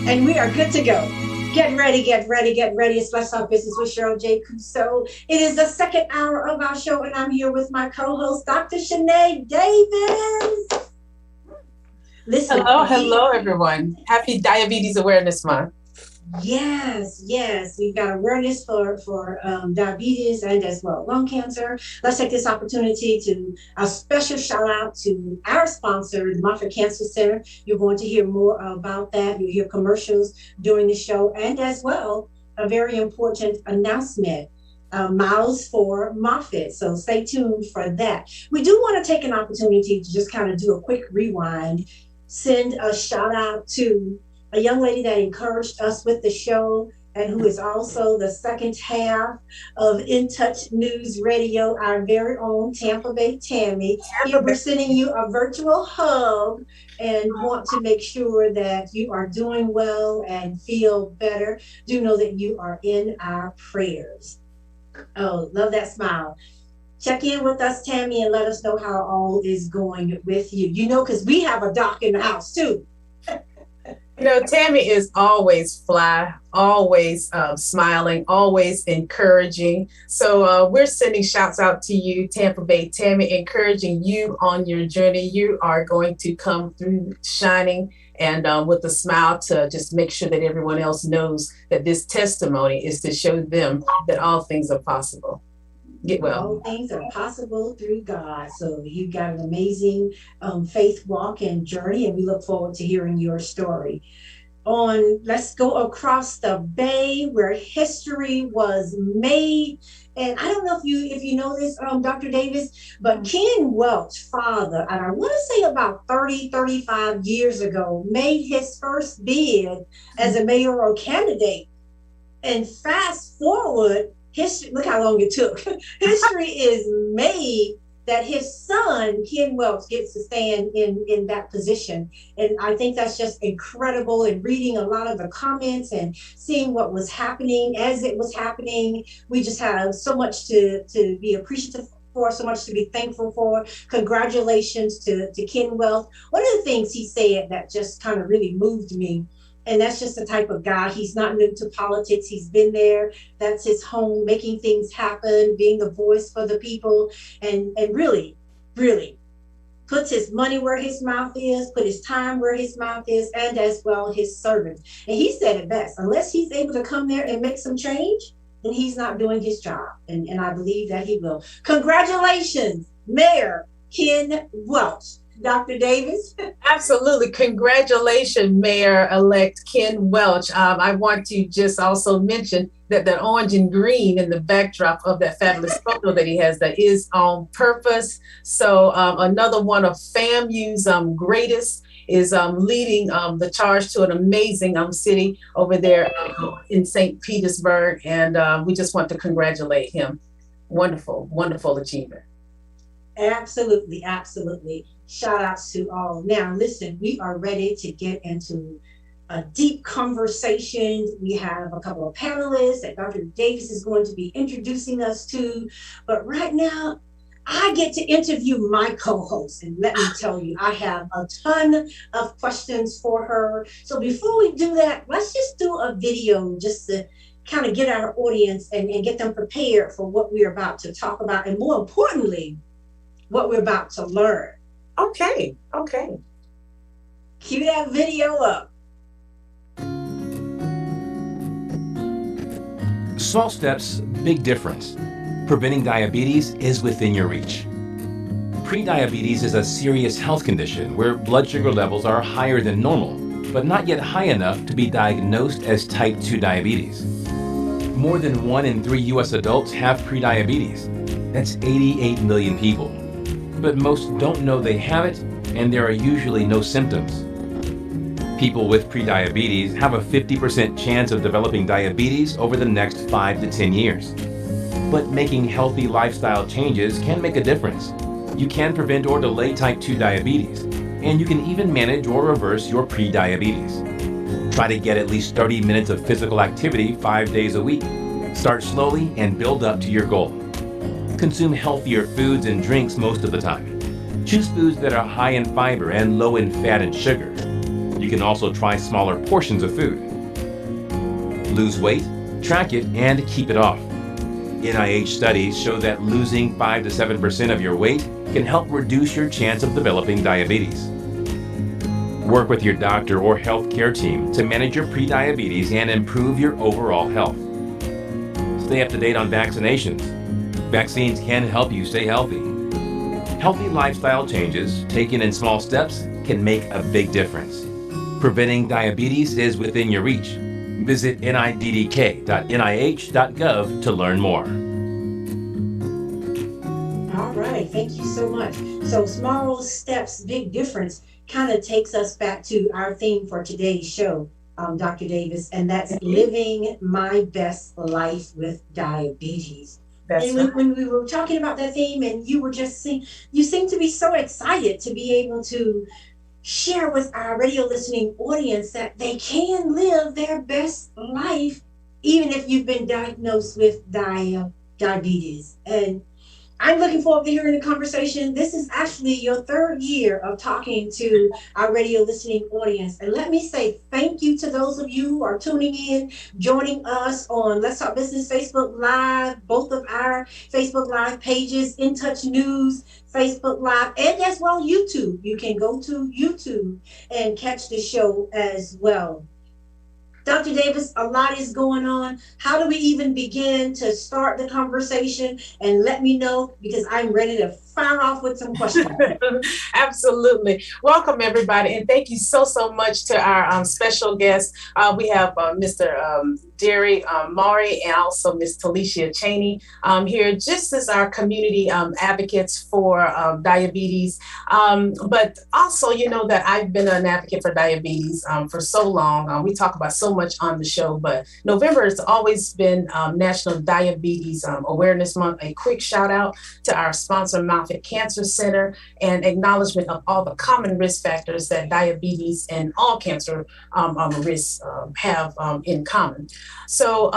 And we are good to go. Get ready, get ready, get ready. It's Let's Talk Business with Cheryl J. Cuso. It is the second hour of our show, and I'm here with my co-host, Dr. Shanae Davis. Listen, hello, everyone. Happy Diabetes Awareness Month. Yes, we've got awareness for diabetes and as well lung cancer. Let's take this opportunity to a special shout out to our sponsor, the Moffitt Cancer Center. You're going to hear more about that. You'll hear commercials during the show, and as well a very important announcement. Miles for Moffitt. So stay tuned for that. We do want to take an opportunity to just kind of do a quick rewind, send a shout out to a young lady that encouraged us with the show and who is also the second half of In Touch News Radio, our very own Tampa Bay Tammy. Here we're sending you a virtual hug and want to make sure that you are doing well and feel better. Do know that you are in our prayers. Oh, love that smile. Check in with us, Tammy, and let us know how all is going with you. You know, because we have a doc in the house too. You know, Tammy is always fly, always smiling, always encouraging. So we're sending shouts out to you, Tampa Bay Tammy, encouraging you on your journey. You are going to come through shining and with a smile to just make sure that everyone else knows that this testimony is to show them that all things are possible. Get well. All things are possible through God. So you've got an amazing faith walk and journey, and we look forward to hearing your story. Let's go across the bay where history was made. And I don't know if you know this, Dr. Davis, but Ken Welch, father, and I want to say about 35 years ago, made his first bid as a mayoral candidate. And fast forward, history, look how long it took. History is made that his son, Ken Welch, gets to stand in that position. And I think that's just incredible. And reading a lot of the comments and seeing what was happening as it was happening, we just have so much to be appreciative for, so much to be thankful for. Congratulations to Ken Welch. One of the things he said that just kind of really moved me, and that's just the type of guy. He's not new to politics. He's been there. That's his home, making things happen, being the voice for the people, and really, really puts his money where his mouth is, put his time where his mouth is, and as well his servants. And he said it best, unless he's able to come there and make some change, then he's not doing his job. And I believe that he will. Congratulations, Mayor Ken Welch. Dr. Davis? Absolutely. Congratulations, Mayor-elect Ken Welch. I want to just also mention that the orange and green in the backdrop of that fabulous photo that he has, that is on purpose. So another one of FAMU's greatest is leading the charge to an amazing city over there in St. Petersburg. And we just want to congratulate him. Wonderful, wonderful achievement. Absolutely, absolutely. Shout outs to all. Now, listen, we are ready to get into a deep conversation. We have a couple of panelists that Dr. Davis is going to be introducing us to. But right now, I get to interview my co-host. And let me tell you, I have a ton of questions for her. So before we do that, let's just do a video just to kind of get our audience and get them prepared for what we're about to talk about. And more importantly, what we're about to learn. Okay. Cue that video up. Small steps, big difference. Preventing diabetes is within your reach. Prediabetes is a serious health condition where blood sugar levels are higher than normal, but not yet high enough to be diagnosed as type 2 diabetes. More than 1 in 3 U.S. adults have prediabetes. That's 88 million people. But most don't know they have it, and there are usually no symptoms. People with prediabetes have a 50% chance of developing diabetes over the next 5 to 10 years. But making healthy lifestyle changes can make a difference. You can prevent or delay type 2 diabetes, and you can even manage or reverse your prediabetes. Try to get at least 30 minutes of physical activity 5 days a week. Start slowly and build up to your goal. Consume healthier foods and drinks most of the time. Choose foods that are high in fiber and low in fat and sugar. You can also try smaller portions of food. Lose weight, track it, and keep it off. NIH studies show that losing 5 to 7% of your weight can help reduce your chance of developing diabetes. Work with your doctor or healthcare team to manage your prediabetes and improve your overall health. Stay up to date on vaccinations. Vaccines can help you stay healthy. Healthy lifestyle changes taken in small steps can make a big difference. Preventing diabetes is within your reach. Visit niddk.nih.gov to learn more. All right, thank you so much. So small steps, big difference kind of takes us back to our theme for today's show, Dr. Davis, and that's living my best life with diabetes. That's And when we were talking about that theme, and you were just you seem to be so excited to be able to share with our radio listening audience that they can live their best life even if you've been diagnosed with diabetes. And I'm looking forward to hearing the conversation. This is actually your third year of talking to our radio listening audience. And let me say thank you to those of you who are tuning in, joining us on Let's Talk Business Facebook Live, both of our Facebook Live pages, In Touch News, Facebook Live, and as well YouTube. You can go to YouTube and catch the show as well. Dr. Davis, a lot is going on. How do we even begin to start the conversation? And let me know, because I'm ready to fire off with some questions. Absolutely. Welcome, everybody. And thank you so much to our special guests. We have Mr. Derry Maury and also Ms. Talicia Cheney here, just as our community advocates for diabetes. But also, you know that I've been an advocate for diabetes for so long. We talk about so much on the show, but November has always been National Diabetes Awareness Month. A quick shout out to our sponsor, Moffitt Cancer Center, and acknowledgement of all the common risk factors that diabetes and all cancer risks have in common. So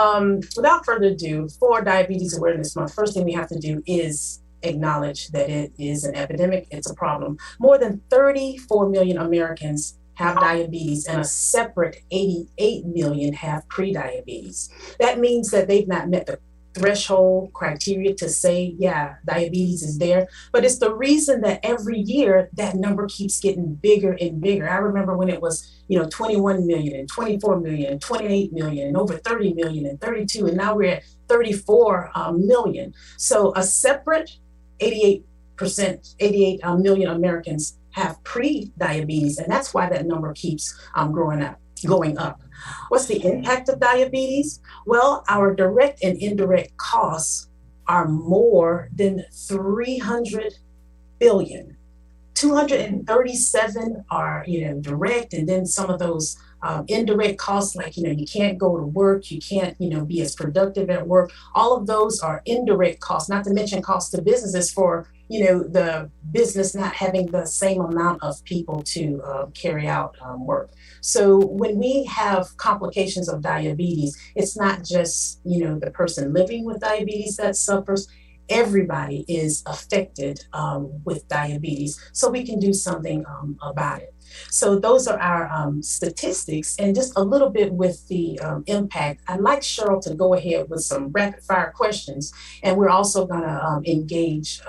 without further ado, for Diabetes Awareness Month, first thing we have to do is acknowledge that it is an epidemic. It's a problem. More than 34 million Americans have diabetes, and a separate 88 million have prediabetes. That means that they've not met the threshold criteria to say, yeah, diabetes is there. But it's the reason that every year that number keeps getting bigger and bigger. I remember when it was, 21 million and 24 million and 28 million and over 30 million and 32, and now we're at 34 million. So a separate 88 million Americans have pre-diabetes, and that's why that number keeps going up. What's the impact of diabetes? Well, our direct and indirect costs are more than 300 billion. 237 are, direct, and then some of those indirect costs, like, you can't go to work, you can't, be as productive at work. All of those are indirect costs, not to mention costs to businesses for, the business not having the same amount of people to carry out work. So when we have complications of diabetes, it's not just, the person living with diabetes that suffers. Everybody is affected with diabetes, so we can do something about it. So those are our statistics, and just a little bit with the impact. I'd like Cheryl to go ahead with some rapid fire questions, and we're also going to engage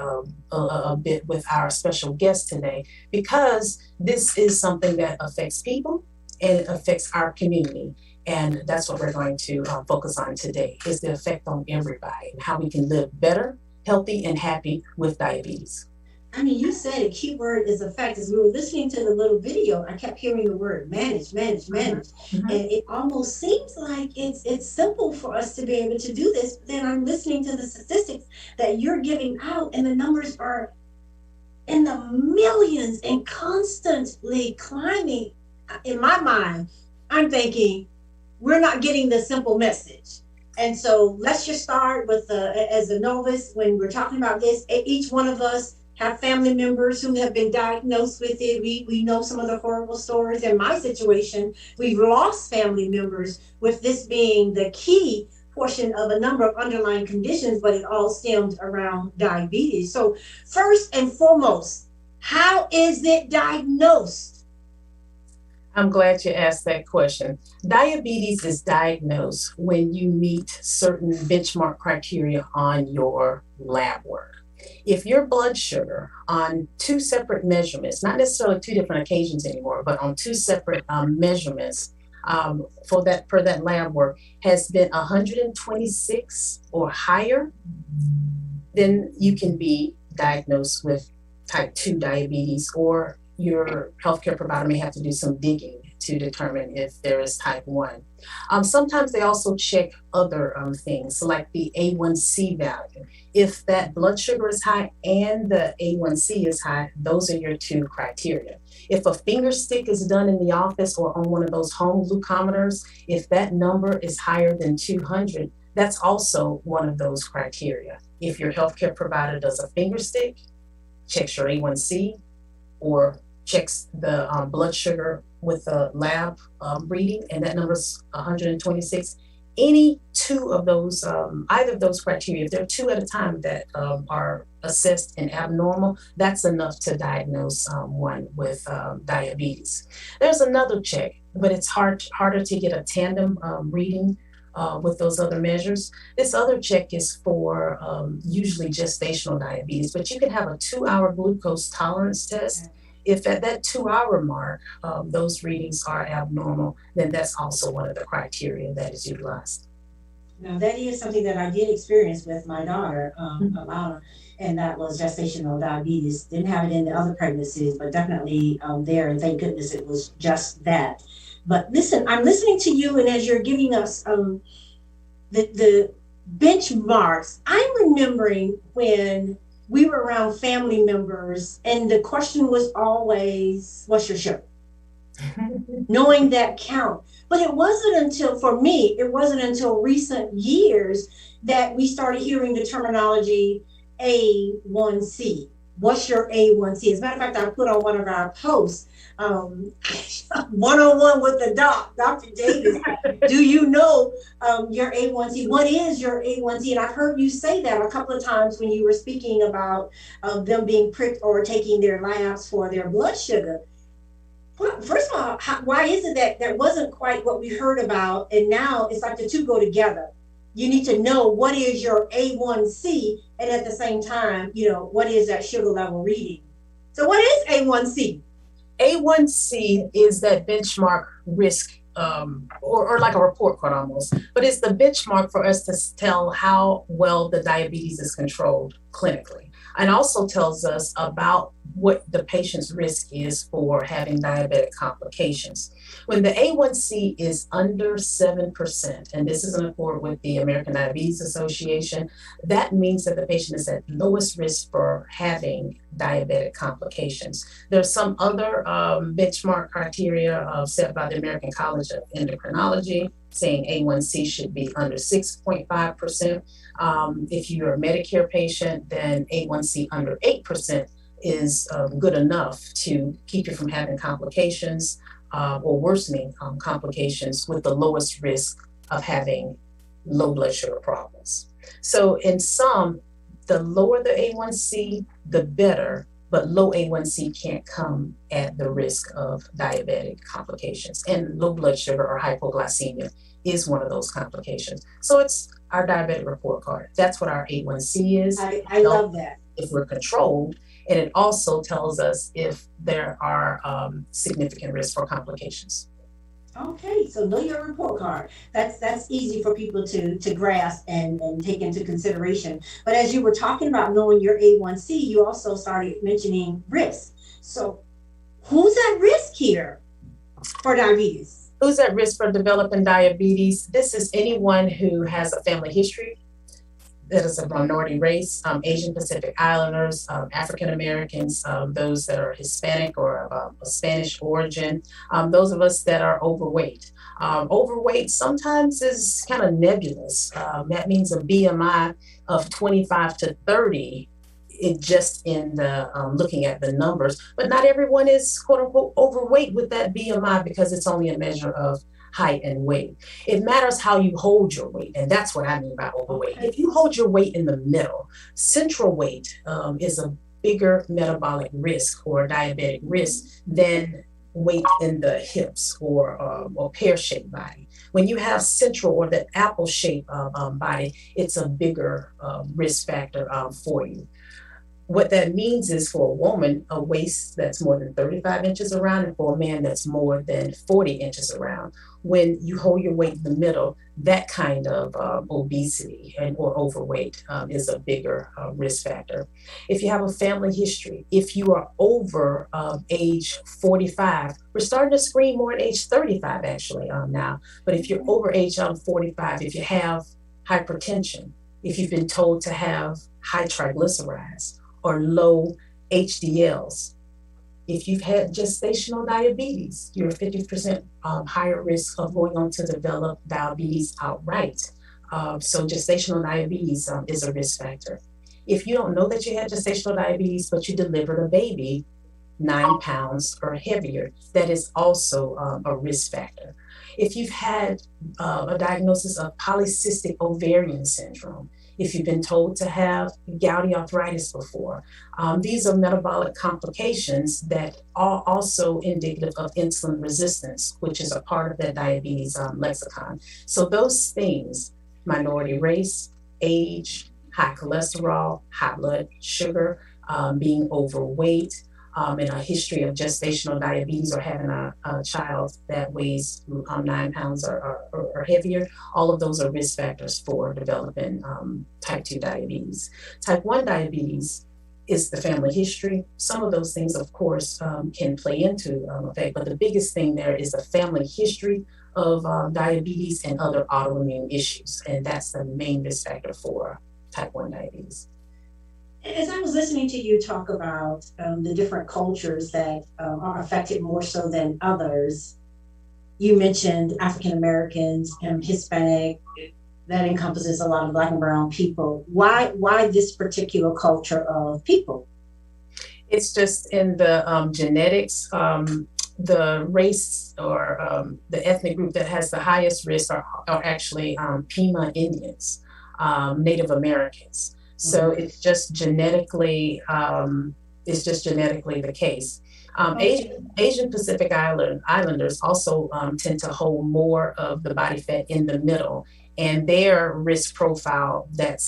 a bit with our special guest today, because this is something that affects people and it affects our community. And that's what we're going to focus on today, is the effect on everybody and how we can live better, healthy, and happy with diabetes. I mean, you said a key word is effect. As we were listening to the little video, I kept hearing the word manage. Mm-hmm. And it almost seems like it's simple for us to be able to do this. But then I'm listening to the statistics that you're giving out, and the numbers are in the millions and constantly climbing. In my mind, I'm thinking we're not getting the simple message. And so let's just start with, as a novice, when we're talking about this, each one of us have family members who have been diagnosed with it. We know some of the horrible stories. In my situation, we've lost family members, with this being the key portion of a number of underlying conditions, but it all stemmed around diabetes. So first and foremost, How is it diagnosed? I'm glad you asked that question. Diabetes is diagnosed when you meet certain benchmark criteria on your lab work. If your blood sugar on two separate measurements, not necessarily two different occasions anymore, but on two separate measurements for that lab work has been 126 or higher, then you can be diagnosed with type 2 diabetes, or your healthcare provider may have to do some digging to determine if there is type 1. Sometimes they also check other things, like the A1C value. If that blood sugar is high and the A1C is high, those are your two criteria. If a finger stick is done in the office or on one of those home glucometers, if that number is higher than 200, that's also one of those criteria. If your healthcare provider does a finger stick, checks your A1C, or checks the blood sugar with a lab reading, and that number is 126, any two of those, either of those criteria, if there are two at a time that are assessed and abnormal, that's enough to diagnose one with diabetes. There's another check, but it's harder to get a tandem reading with those other measures. This other check is for usually gestational diabetes, but you can have a 2-hour glucose tolerance test. If at that 2-hour mark, those readings are abnormal, then that's also one of the criteria that is utilized. Now, that is something that I did experience with my daughter, Alana, and that was gestational diabetes. Didn't have it in the other pregnancies, but definitely there, and thank goodness it was just that. But listen, I'm listening to you, and as you're giving us the benchmarks, I'm remembering when we were around family members, and the question was always, what's your sugar? Knowing that count. But it wasn't until, for me, it wasn't until recent years that we started hearing the terminology A1C. What's your A1C? As a matter of fact, I put on one of our posts, one-on-one with the Dr. Davis. Do you know your A1C? What is your A1C? And I've heard you say that a couple of times when you were speaking about them being pricked or taking their labs for their blood sugar. Well, first of all, why is it that that wasn't quite what we heard about, and now it's like the two go together? You need to know what is your A1C, and at the same time, what is that sugar level reading? So what is A1C? A1C is that benchmark risk, or like a report card almost, but it's the benchmark for us to tell how well the diabetes is controlled clinically, and also tells us about what the patient's risk is for having diabetic complications. When the A1C is under 7%, and this is in accord with the American Diabetes Association, that means that the patient is at lowest risk for having diabetic complications. There's some other benchmark criteria set by the American College of Endocrinology, saying A1C should be under 6.5%. If you're a Medicare patient, then A1C under 8% is good enough to keep you from having complications or worsening complications with the lowest risk of having low blood sugar problems. So in some, the lower the A1C, the better, but low A1C can't come at the risk of diabetic complications. And low blood sugar or hypoglycemia is one of those complications. So it's our diabetic report card. That's what our A1C is. I love that. If we're controlled, and it also tells us if there are significant risks for complications. Okay, so know your report card. That's easy for people to grasp and take into consideration. But as you were talking about knowing your A1C, you also started mentioning risk. So who's at risk here for diabetes? Who's at risk for developing diabetes? This is anyone who has a family history that is a minority race, Asian Pacific Islanders, African Americans, those that are Hispanic or of Spanish origin, those of us that are overweight. Overweight sometimes is kind of nebulous. That means a BMI of 25 to 30, just in the looking at the numbers, but not everyone is quote unquote overweight with that BMI because it's only a measure of height and weight. It matters how you hold your weight, and that's what I mean by overweight. If you hold your weight in the middle, central weight is bigger metabolic risk or diabetic risk than weight in the hips or pear-shaped body. When you have central or the apple-shaped body, it's a bigger risk factor for you. What that means is for a woman, a waist that's more than 35 inches around, and for a man that's more than 40 inches around. When you hold your weight in the middle, that kind of obesity or overweight is a bigger risk factor. If you have a family history, if you are over age 45, we're starting to screen more at age 35 actually now, but if you're over age 45, if you have hypertension, if you've been told to have high triglycerides, or low HDLs. If you've had gestational diabetes, you're 50% higher risk of going on to develop diabetes outright. So gestational diabetes is a risk factor. If you don't know that you had gestational diabetes, but you delivered a baby 9 pounds or heavier, that is also a risk factor. If you've had a diagnosis of polycystic ovarian syndrome, if you've been told to have gouty arthritis before, these are metabolic complications that are also indicative of insulin resistance, which is a part of that diabetes lexicon. So those things, minority race, age, high cholesterol, high blood sugar, being overweight, and a history of gestational diabetes or having a child that weighs 9 pounds or heavier, all of those are risk factors for developing type 2 diabetes. Type 1 diabetes is the family history. Some of those things, of course, can play into effect, but the biggest thing there is the family history of diabetes and other autoimmune issues, and that's the main risk factor for type 1 diabetes. As I was listening to you talk about the different cultures that are affected more so than others, you mentioned African Americans and Hispanic. That encompasses a lot of Black and brown people. Why this particular culture of people? It's just in the genetics. The race or the ethnic group that has the highest risk are actually Pima Indians, Native Americans. So it's just genetically the case. Asian Pacific Islanders also tend to hold more of the body fat in the middle, and their risk profile that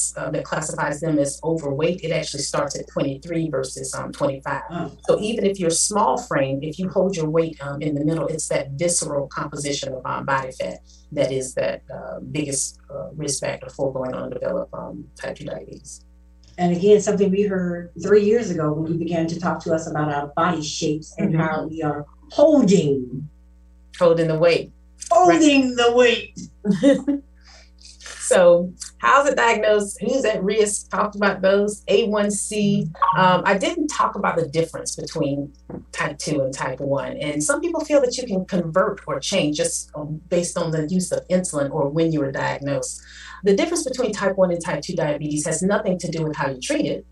classifies them as overweight, it actually starts at 23 versus 25. So even if you're small frame, if you hold your weight in the middle, it's that visceral composition of body fat that is that biggest risk factor for going on to develop type 2 diabetes. And again, something we heard 3 years ago when you began to talk to us about our body shapes and how we are holding the weight. Holding the weight. So how's it diagnosed? Who's at risk? Talked about those. A1C. I didn't talk about the difference between type 2 and type 1. And some people feel that you can convert or change just based on the use of insulin or when you were diagnosed. The difference between type 1 and type 2 diabetes has nothing to do with how you treat it,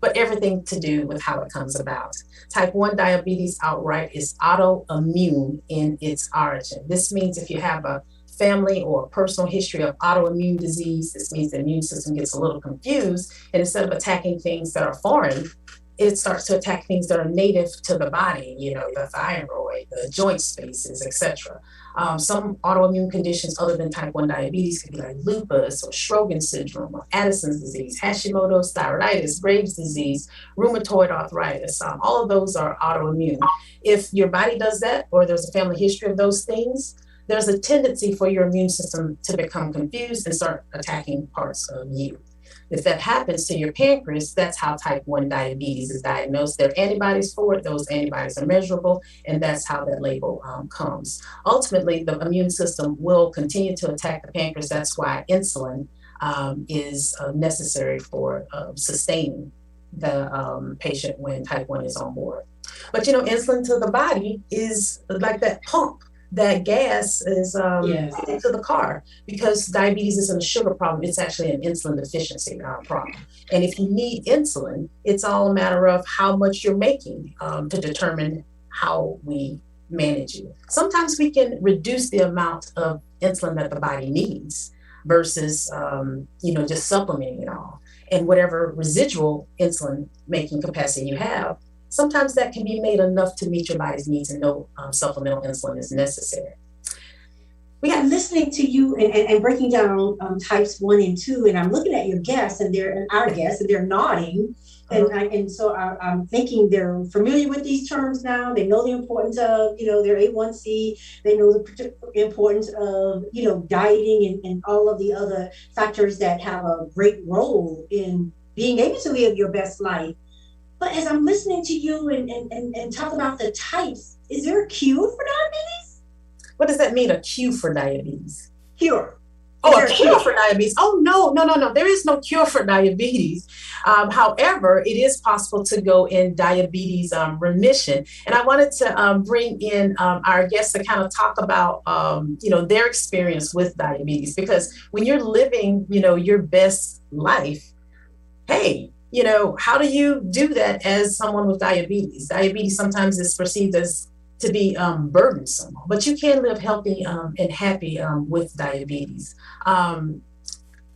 but everything to do with how it comes about. Type 1 diabetes outright is autoimmune in its origin. This means if you have a family or a personal history of autoimmune disease, this means the immune system gets a little confused, and instead of attacking things that are foreign, it starts to attack things that are native to the body, the thyroid, the joint spaces, etc. Some autoimmune conditions other than type 1 diabetes could be like lupus or Sjogren's syndrome or Addison's disease, Hashimoto's thyroiditis, Graves' disease, rheumatoid arthritis. All of those are autoimmune. If your body does that, or there's a family history of those things, there's a tendency for your immune system to become confused and start attacking parts of you. If that happens to your pancreas, that's how type 1 diabetes is diagnosed. There are antibodies for it. Those antibodies are measurable, and that's how that label comes. Ultimately, the immune system will continue to attack the pancreas. That's why insulin is necessary for sustaining the patient when type 1 is on board. But, insulin to the body is like that pump. That gas is to the car, because diabetes isn't a sugar problem. It's actually an insulin deficiency problem. And if you need insulin, it's all a matter of how much you're making to determine how we manage you. Sometimes we can reduce the amount of insulin that the body needs versus, just supplementing it all. and whatever residual insulin making capacity you have, sometimes that can be made enough to meet your body's needs and no supplemental insulin is necessary. I'm listening to you and breaking down types 1 and 2, and I'm looking at your guests and our guests, and they're nodding. And so I'm thinking they're familiar with these terms now. They know the importance of, their A1C. They know the importance of, dieting and all of the other factors that have a great role in being able to live your best life. But as I'm listening to you and talk about the types, is there a cure for diabetes? What does that mean, a cure for diabetes? Cure. Oh, a cure for diabetes. Oh, no. There is no cure for diabetes. However, it is possible to go in diabetes remission. And I wanted to bring in our guests to kind of talk about, their experience with diabetes. Because when you're living, your best life, hey, how do you do that as someone with diabetes? Diabetes sometimes is perceived as to be burdensome, but you can live healthy and happy with diabetes.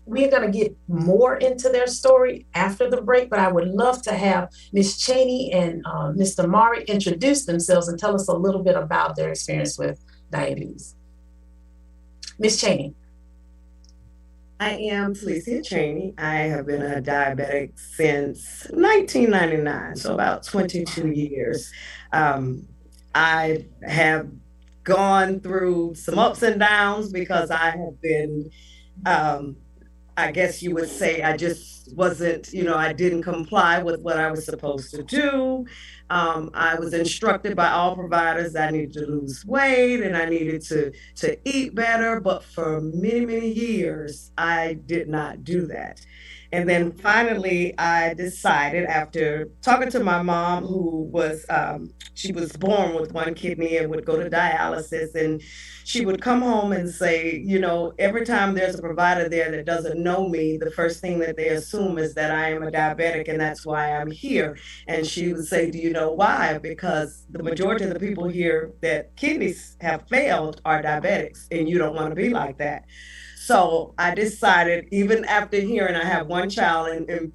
We're going to get more into their story after the break, but I would love to have Ms. Cheney and Mr. Maury introduce themselves and tell us a little bit about their experience with diabetes. Ms. Cheney. I am Felicia Cheney. I have been a diabetic since 1999, so about 22 years. I have gone through some ups and downs because I have been, I guess you would say, I just wasn't, I didn't comply with what I was supposed to do. I was instructed by all providers that I needed to lose weight and I needed to eat better. But for many, many years, I did not do that. And then finally, I decided after talking to my mom, who was, she was born with one kidney and would go to dialysis. And she would come home and say, every time there's a provider there that doesn't know me, the first thing that they assume is that I am a diabetic and that's why I'm here. And she would say, do you know why? Because the majority of the people here that kidneys have failed are diabetics, and you don't want to be like that. So I decided, even after hearing I have one child,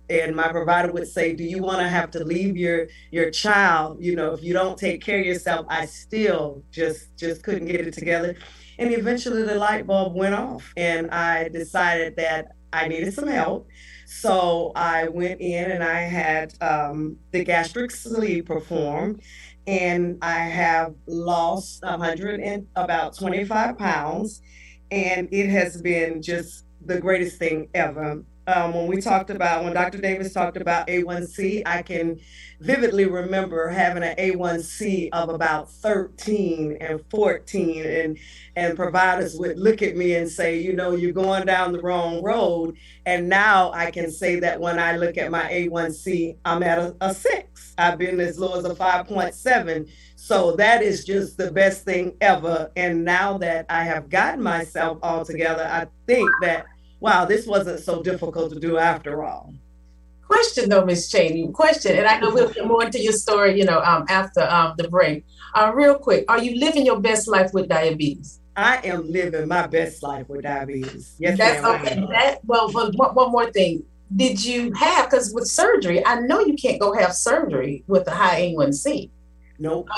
and my provider would say, do you want to have to leave your child? If you don't take care of yourself, I still just couldn't get it together. And eventually the light bulb went off and I decided that I needed some help. So I went in and I had the gastric sleeve performed, and I have lost about 25 pounds. And it has been just the greatest thing ever. When Dr. Davis talked about A1C, I can vividly remember having an A1C of about 13 and 14, and providers would look at me and say, you're going down the wrong road. And now I can say that when I look at my A1C, I'm at a 6. I've been as low as a 5.7. So that is just the best thing ever. And now that I have gotten myself all together, I think that, wow, this wasn't so difficult to do after all. Question though, Ms. Cheney, and I know we'll get more into your story, after the break. Real quick, are you living your best life with diabetes? I am living my best life with diabetes. Yes, that's ma'am. Okay. One more thing. Did you have, because with surgery, I know you can't go have surgery with a high A1C. Nope.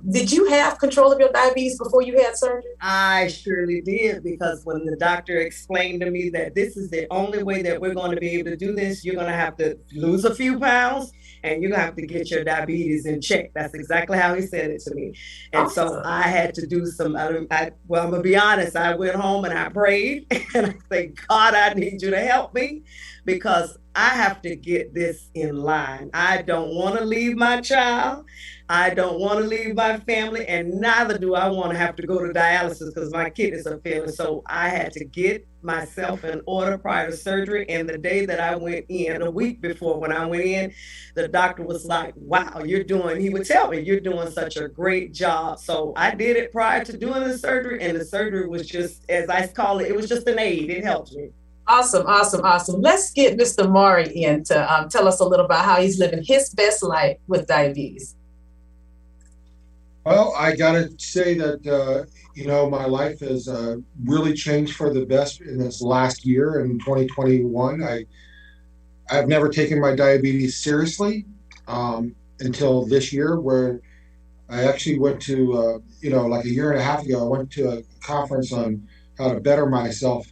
Did you have control of your diabetes before you had surgery? I surely did, because when the doctor explained to me that this is the only way that we're going to be able to do this, you're going to have to lose a few pounds and you're going to have to get your diabetes in check. That's exactly how he said it to me. And awesome. So I had to do I'm going to be honest, I went home and I prayed and I said, God, I need you to help me, because I have to get this in line. I don't want to leave my child. I don't want to leave my family, and neither do I want to have to go to dialysis because my kidneys are failing. So I had to get myself in order prior to surgery. And the day that I went in, a week before when I went in, the doctor was like, wow, he would tell me, you're doing such a great job. So I did it prior to doing the surgery, and the surgery was just, as I call it, it was just an aid. It helped me. Awesome. Let's get Mr. Maury in to tell us a little about how he's living his best life with diabetes. Well, I got to say that, my life has really changed for the best in this last year. In 2021, I I've never taken my diabetes seriously until this year, where I actually went to, like a year and a half ago, I went to a conference on how to better myself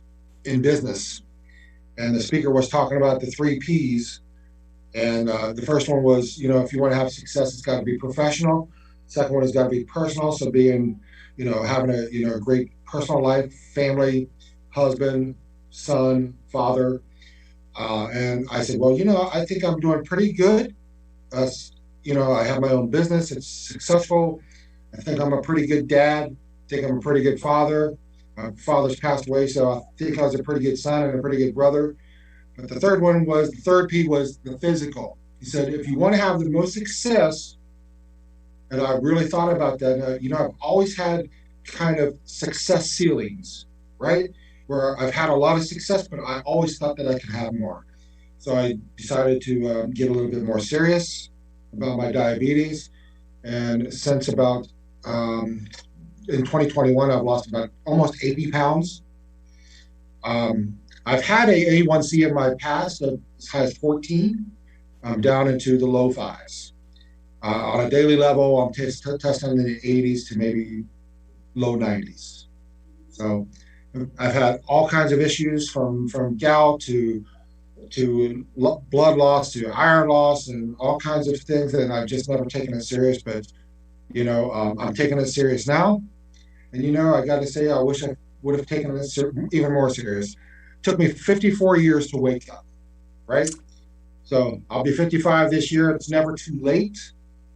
in business. And the speaker was talking about the 3 Ps. And the first one was, if you want to have success, it's got to be professional. Second one has got to be personal. So being, having a great personal life, family, husband, son, father. And I said, well, I think I'm doing pretty good. I have my own business. It's successful. I think I'm a pretty good dad. I think I'm a pretty good father. My father's passed away, so I think I was a pretty good son and a pretty good brother. But the third P was the physical. He said, if you want to have the most success, and I really thought about that, I've always had kind of success ceilings, right? Where I've had a lot of success, but I always thought that I could have more. So I decided to get a little bit more serious about my diabetes. And since about in 2021, I've lost about almost 80 pounds. I've had a A1C in my past of as high as 14. I'm down into the low fives. On a daily level, I'm testing in the 80s to maybe low 90s. So I've had all kinds of issues from gout to blood loss to iron loss and all kinds of things, and I've just never taken it serious. But I'm taking it serious now, and I got to say, I wish I would have taken it even more serious. It took me 54 years to wake up, right? So I'll be 55 this year. It's never too late.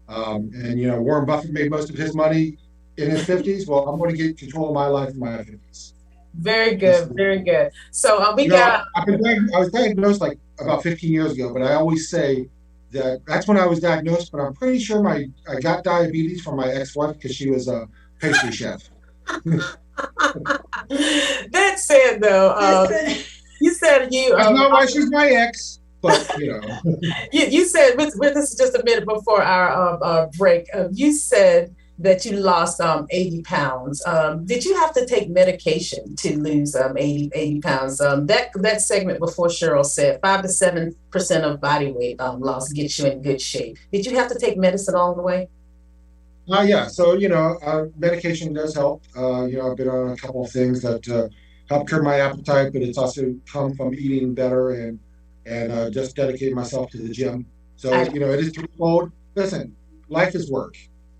And Warren Buffett made most of his money in his 50s. Well, I'm going to get control of my life in my 50s. Very good, very good. So I was diagnosed like about 15 years ago, but I always say that's when I was diagnosed. But I'm pretty sure I got diabetes from my ex-wife because she was a pastry chef. That said, though, you said you. That's not why she's my ex, but you said this is just a minute before our break. You said that you lost 80 pounds. Did you have to take medication to lose 80 pounds? That segment before Cheryl said 5 to 7% of body weight loss gets you in good shape. Did you have to take medicine all the way? Yeah. So, medication does help. I've been on a couple of things that help curb my appetite, but it's also come from eating better and just dedicating myself to the gym. So, it is twofold. Listen, life is work.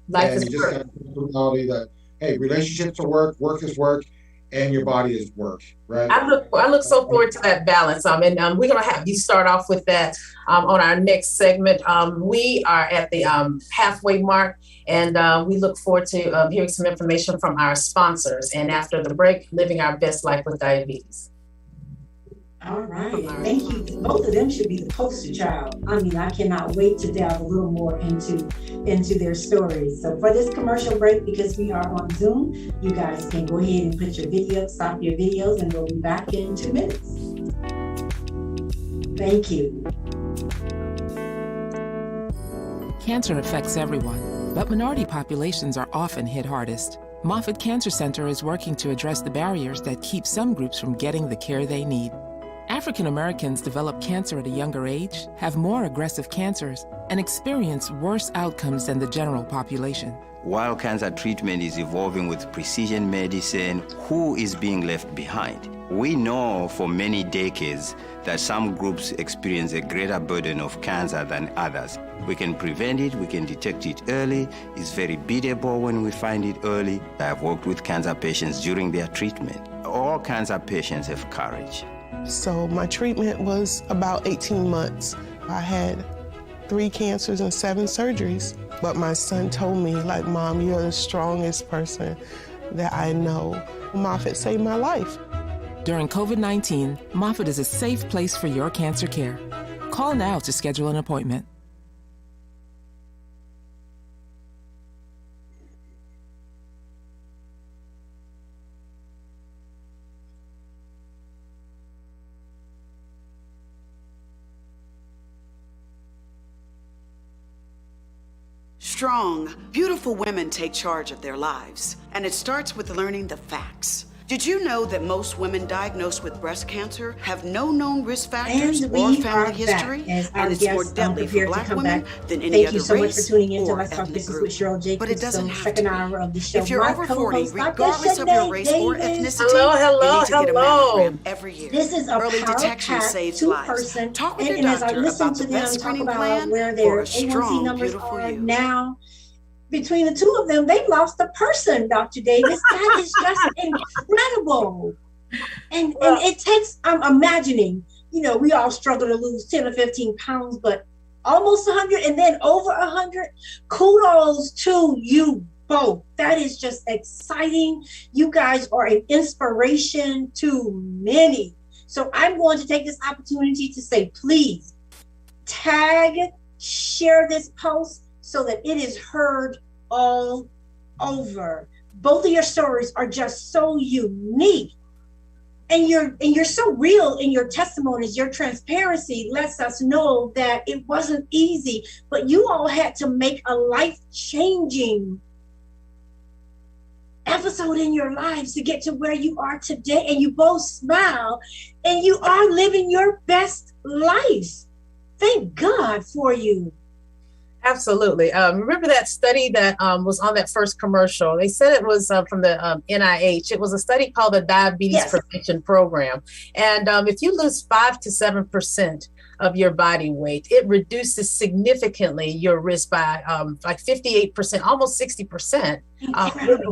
Life is work. You work. just have the mentality that, hey, relationships are work is work, and your body is work, right? I look so forward to that balance. And we're going to have you start off with that on our next segment. We are at the halfway mark, and we look forward to hearing some information from our sponsors. And after the break, living our best life with diabetes. All right. Thank you. Both of them should be the poster child. I mean, I cannot wait to delve a little more into their stories. So for this commercial break, because we are on Zoom, you guys can go ahead and put your videos, stop your videos, and we'll be back in 2 minutes. Thank you. Cancer affects everyone, but minority populations are often hit hardest. Moffitt Cancer Center is working to address the barriers that keep some groups from getting the care they need. African Americans develop cancer at a younger age, have more aggressive cancers, and experience worse outcomes than the general population. While cancer treatment is evolving with precision medicine, who is being left behind? We know for many decades that some groups experience a greater burden of cancer than others. We can prevent it, we can detect it early. It's very beatable when we find it early. I have worked with cancer patients during their treatment. All cancer patients have courage. So my treatment was about 18 months. I had 3 cancers and 7 surgeries. But my son told me, like, Mom, you're the strongest person that I know. Moffitt saved my life. During COVID-19, Moffitt is a safe place for your cancer care. Call now to schedule an appointment. Strong, beautiful women take charge of their lives, and it starts with learning the facts. Did you know that most women diagnosed with breast cancer have no known risk factors And or we family are history? back as our And it's more guests deadly for prepare to Black come women back. than any Thank other you so much for race tuning in to or Let's Talk ethnic Business group. with Cheryl Jacobs. But it doesn't So have second to be. hour of the show. If you're My over 40, co-host, God bless regardless your of your day, race or Davis. ethnicity, Hello, hello, you need to get a hello. mammogram every year. This is a Early detection power-packed saves lives. two-person, Talk with and, your and as I doctor listen about to the best them talk screening about plan where for their a A1C strong, numbers beautiful are you. now, between the two of them, they've lost a person, Dr. Davis. That is just incredible. And it takes, I'm imagining, we all struggle to lose 10 or 15 pounds, but almost 100 and then over 100. Kudos to you both. That is just exciting. You guys are an inspiration to many. So I'm going to take this opportunity to say, please tag, share this post so that it is heard all over. Both of your stories are just so unique. And you're so real in your testimonies. Your transparency lets us know that it wasn't easy, but you all had to make a life-changing episode in your lives to get to where you are today. And you both smile and you are living your best life. Thank God for you. Absolutely. Remember that study that was on that first commercial? They said it was from the NIH. It was a study called the Diabetes Prevention Program. And if you lose 5 to 7% of your body weight, it reduces significantly your risk by like 58%, almost 60%.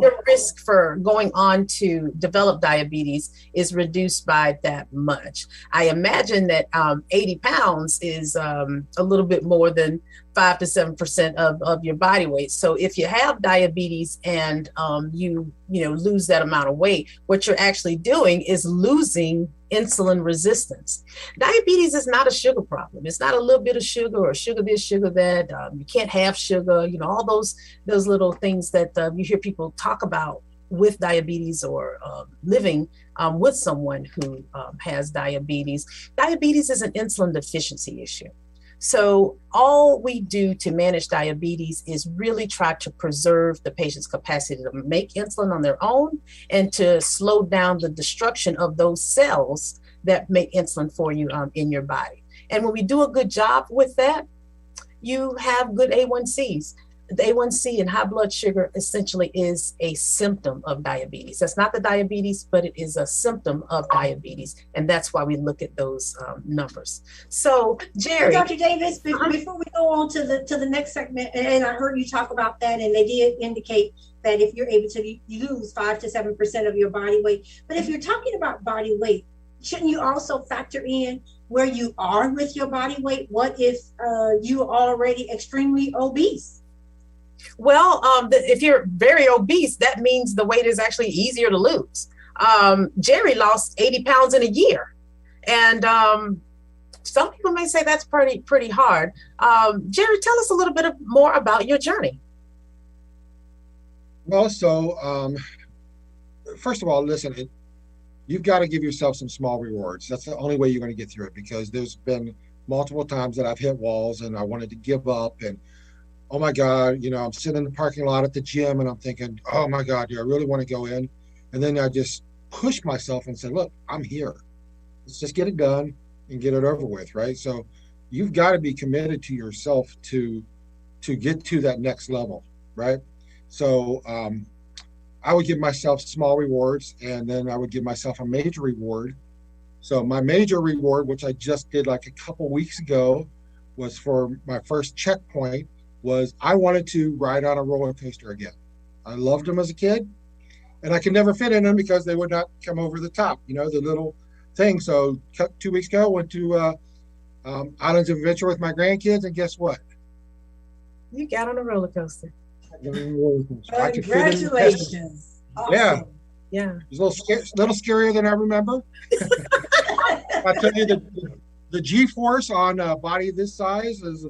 Your risk for going on to develop diabetes is reduced by that much. I imagine that 80 pounds is a little bit more than 5 to 7% of your body weight. So if you have diabetes and you lose that amount of weight, what you're actually doing is losing insulin resistance. Diabetes is not a sugar problem. It's not a little bit of sugar or sugar this, sugar that. You can't have sugar. All those little things that you hear people talk about with diabetes or living with someone who has diabetes. Diabetes is an insulin deficiency issue. So all we do to manage diabetes is really try to preserve the patient's capacity to make insulin on their own and to slow down the destruction of those cells that make insulin for you in your body. And when we do a good job with that, you have good A1Cs. The A1C and high blood sugar essentially is a symptom of diabetes. That's not the diabetes, but it is a symptom of diabetes. And that's why we look at those numbers. So, Jerry. Dr. Davis, before we go on to the next segment, and I heard you talk about that, and they did indicate that if you're able to lose 5 to 7% of your body weight, but if you're talking about body weight, shouldn't you also factor in where you are with your body weight? What if you are already extremely obese? Well, if you're very obese, that means the weight is actually easier to lose. Jerry lost 80 pounds in a year. And some people may say that's pretty hard. Jerry, tell us a little bit more about your journey. Well, so first of all, listen, you've got to give yourself some small rewards. That's the only way you're going to get through it, because there's been multiple times that I've hit walls and I wanted to give up, and oh my God, I'm sitting in the parking lot at the gym and I'm thinking, oh my God, do I really want to go in? And then I just push myself and say, look, I'm here. Let's just get it done and get it over with, right? So you've got to be committed to yourself to get to that next level, right? So I would give myself small rewards, and then I would give myself a major reward. So my major reward, which I just did like a couple weeks ago, was for my first checkpoint, was I wanted to ride on a roller coaster again. I loved them as a kid, and I could never fit in them because they would not come over the top, the little thing. So 2 weeks ago, went to Islands of Adventure with my grandkids, and guess what? You got on a roller coaster. Congratulations. Awesome. Yeah. It was a little scarier than I remember. I tell you, the G-force on a body this size is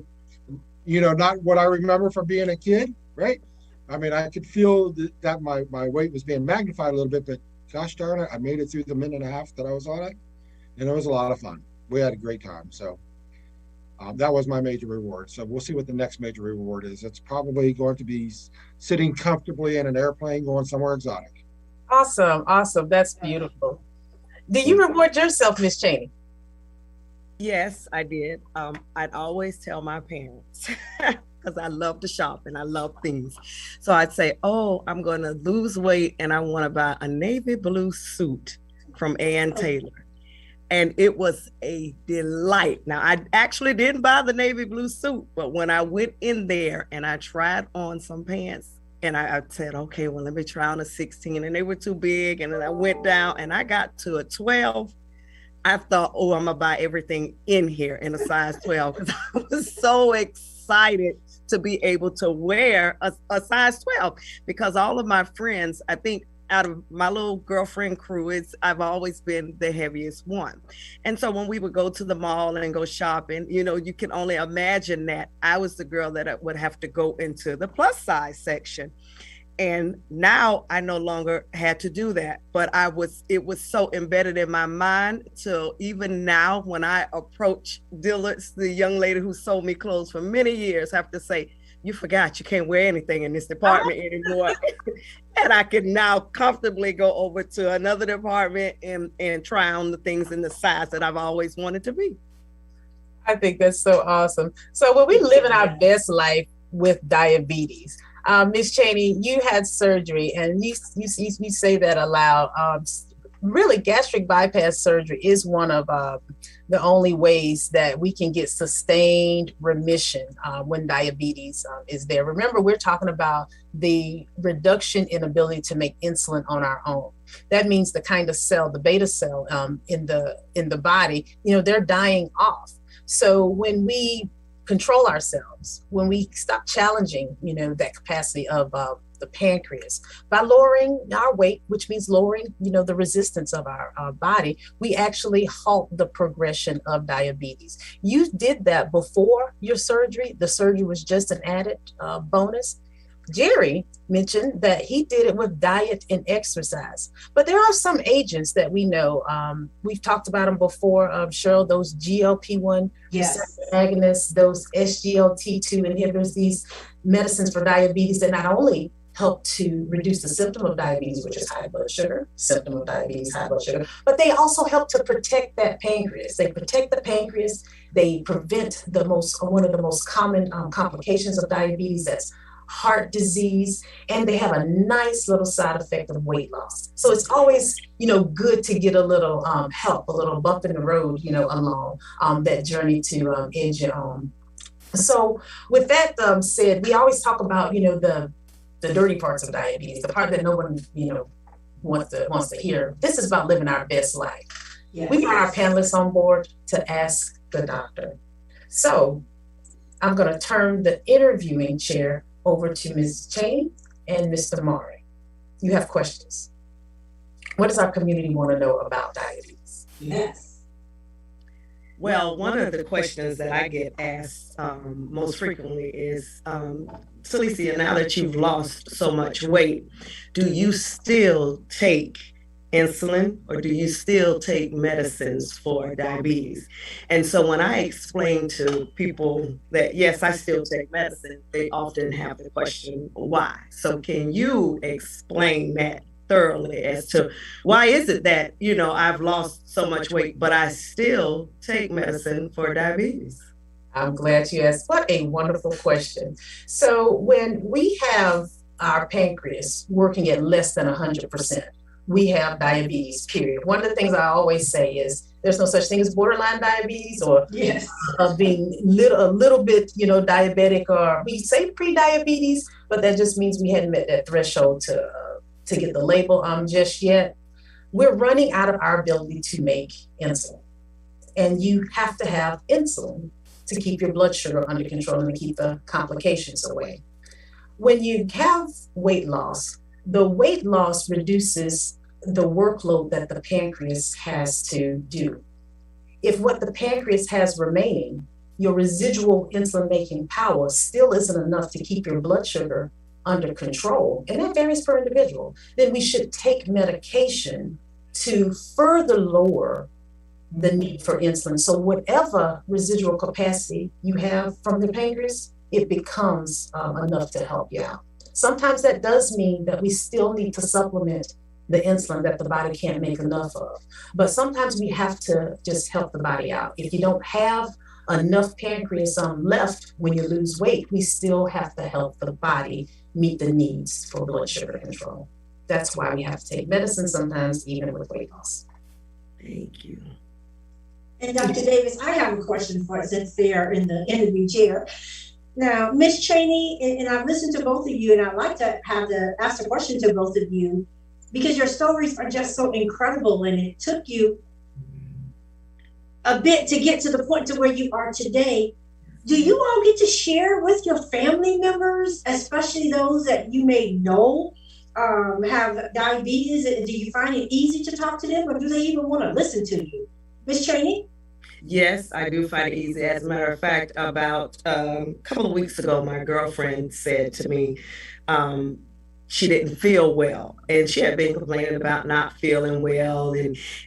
not what I remember from being a kid, right? I mean, I could feel that my weight was being magnified a little bit, but gosh darn it, I made it through the minute and a half that I was on it, and it was a lot of fun. We had a great time. So that was my major reward. So we'll see what the next major reward is. It's probably going to be sitting comfortably in an airplane going somewhere exotic. Awesome. Awesome. That's beautiful. Do you reward yourself, Miss Cheney? Yes, I did. I'd always tell my parents because I love to shop and I love things. So I'd say, oh, I'm going to lose weight and I want to buy a navy blue suit from Ann Taylor. And it was a delight. Now, I actually didn't buy the navy blue suit, but when I went in there and I tried on some pants and I said, okay, well, let me try on a 16, and they were too big. And then I went down and I got to a 12. I thought, oh, I'm gonna buy everything in here in a size 12 because I was so excited to be able to wear a size 12 because all of my friends, I think out of my little girlfriend crew, I've always been the heaviest one. And so when we would go to the mall and go shopping, you can only imagine that I was the girl that would have to go into the plus size section. And now I no longer had to do that, but it was so embedded in my mind till even now when I approach Dillard's, the young lady who sold me clothes for many years, have to say, you forgot you can't wear anything in this department anymore. And I can now comfortably go over to another department and try on the things in the size that I've always wanted to be. I think that's so awesome. So when we live in our best life with diabetes, Ms. Cheney, you had surgery, and you say that aloud. Really, gastric bypass surgery is one of the only ways that we can get sustained remission when diabetes is there. Remember, we're talking about the reduction in ability to make insulin on our own. That means the kind of cell, the beta cell in the body, they're dying off. So when we control ourselves, when we stop challenging, that capacity of the pancreas, by lowering our weight, which means lowering, the resistance of our body, we actually halt the progression of diabetes. You did that before your surgery. The surgery was just an added bonus. Jerry mentioned that he did it with diet and exercise, but there are some agents that we know. We've talked about them before, Cheryl, those GLP-1 agonists, those SGLT2 inhibitors, these medicines for diabetes that not only help to reduce the symptom of diabetes, which is high blood sugar, but they also help to protect that pancreas. They protect the pancreas. They prevent one of the most common complications of diabetes, that's heart disease, and they have a nice little side effect of weight loss. So it's always, good to get a little help, a little bump in the road, along that journey to edge your own. So with that said, we always talk about, the dirty parts of diabetes, the part that no one, wants to hear. This is about living our best life. Yes. We brought our panelists on board to ask the doctor. So I'm going to turn the interviewing chair over to Ms. Cheney and Mr. Maury. You have questions. What does our community want to know about diabetes? Yes. Well, one of the questions that I get asked most frequently is, Celicia, now that you've lost so much weight, do you still take insulin or do you still take medicines for diabetes? And so when I explain to people that, yes, I still take medicine, they often have the question, why? So can you explain that thoroughly as to why is it that, I've lost so much weight, but I still take medicine for diabetes? I'm glad you asked. What a wonderful question. So when we have our pancreas working at less than 100%, we have diabetes, period. One of the things I always say is there's no such thing as borderline diabetes or being a little bit, diabetic, or we say pre-diabetes, but that just means we hadn't met that threshold to get the label just yet. We're running out of our ability to make insulin. And you have to have insulin to keep your blood sugar under control and to keep the complications away. When you have weight loss, the weight loss reduces the workload that the pancreas has to do. If what the pancreas has remaining, your residual insulin-making power still isn't enough to keep your blood sugar under control, and that varies per individual, then we should take medication to further lower the need for insulin. So whatever residual capacity you have from the pancreas, it becomes enough to help you out. Sometimes that does mean that we still need to supplement the insulin that the body can't make enough of. But sometimes we have to just help the body out. If you don't have enough pancreas left when you lose weight, we still have to help the body meet the needs for blood sugar control. That's why we have to take medicine sometimes, even with weight loss. Thank you. And Dr. Davis, I have a question for us since they are in the interview chair. Now, Ms. Cheney, and I've listened to both of you, and I'd like to ask a question to both of you, because your stories are just so incredible, and it took you a bit to get to the point to where you are today. Do you all get to share with your family members, especially those that you may know have diabetes? Do you find it easy to talk to them, or do they even want to listen to you? Ms. Cheney? Yes, I do find it easy. As a matter of fact, about a couple of weeks ago, my girlfriend said to me, she didn't feel well, and she had been complaining about not feeling well,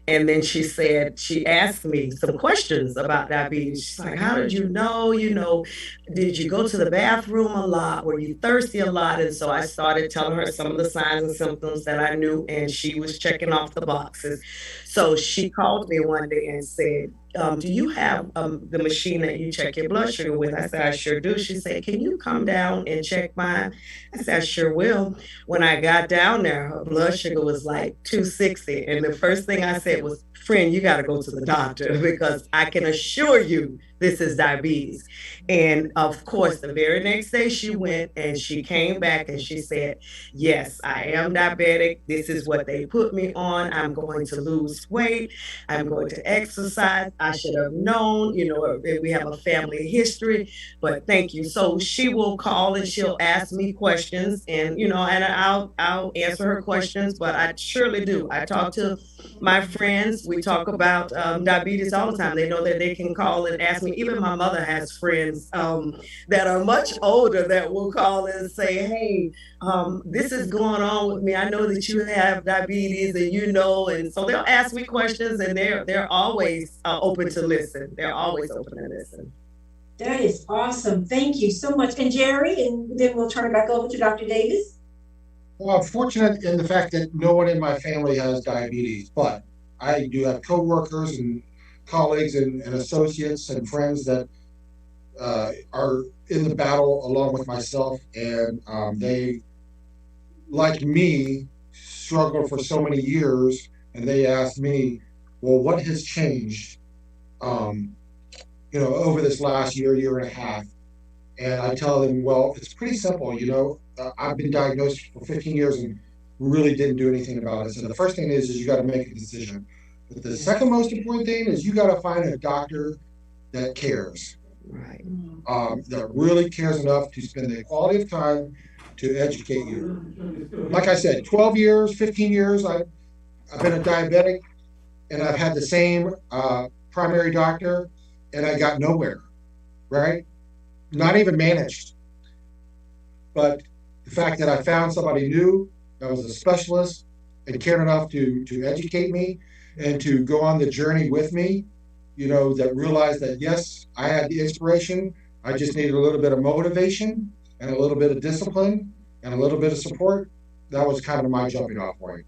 and then she asked me some questions about diabetes. She's like, how did you know? Did you go to the bathroom a lot? Were you thirsty a lot? And so I started telling her some of the signs and symptoms that I knew, and she was checking off the boxes. So she called me one day and said, do you have the machine that you check your blood sugar with? I said, I sure do. She said, can you come down and check mine? I said, I sure will. When I got down there, her blood sugar was like 260. And the first thing I said was, friend, you got to go to the doctor, because I can assure you this is diabetes. And of course, the very next day she went and she came back and she said, yes, I am diabetic. This is what they put me on. I'm going to lose weight. I'm going to exercise. I should have known, we have a family history, but thank you. So she will call and she'll ask me questions, and, and I'll answer her questions, but I surely do. I talk to my friends. We talk about diabetes all the time. They know that they can call and ask me. Even my mother has friends that are much older that will call and say, hey, this is going on with me. I know that you have diabetes, and so they'll ask me questions, and they're always open to listen. They're always open to listen. That is awesome. Thank you so much. And Jerry, and then we'll turn it back over to Dr. Davis. Well, I'm fortunate in the fact that no one in my family has diabetes, but I do have coworkers and colleagues and associates and friends that are in the battle along with myself, and they, like me, struggled for so many years, and they asked me, well, what has changed over this last year and a half? And I tell them, well, it's pretty simple. I've been diagnosed for 15 years and really didn't do anything about it. So the first thing is you got to make a decision. But the second most important thing is you got to find a doctor that cares, right? That really cares enough to spend the quality of time to educate you. Like I said, 12 years, 15 years, I've been a diabetic, and I've had the same primary doctor, and I got nowhere, right? Not even managed. But the fact that I found somebody new that was a specialist and cared enough to educate me and to go on the journey with me, that realized that, yes, I had the inspiration. I just needed a little bit of motivation and a little bit of discipline and a little bit of support. That was kind of my jumping off point.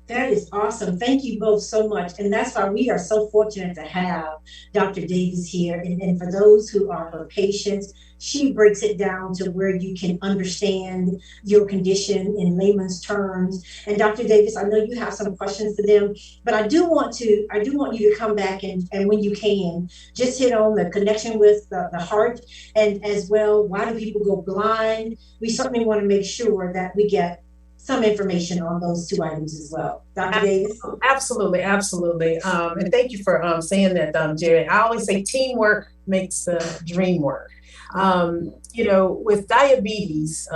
That is awesome. Thank you both so much. And that's why we are so fortunate to have Dr. Davis here. And for those who are her patients, she breaks it down to where you can understand your condition in layman's terms. And Dr. Davis, I know you have some questions for them, but I do want you to come back and when you can, just hit on the connection with the heart, and as well, why do people go blind? We certainly want to make sure that we get some information on those two items as well. Dr. Davis? Absolutely. And thank you for saying that, Jerry. I always say teamwork makes the dream work. With diabetes,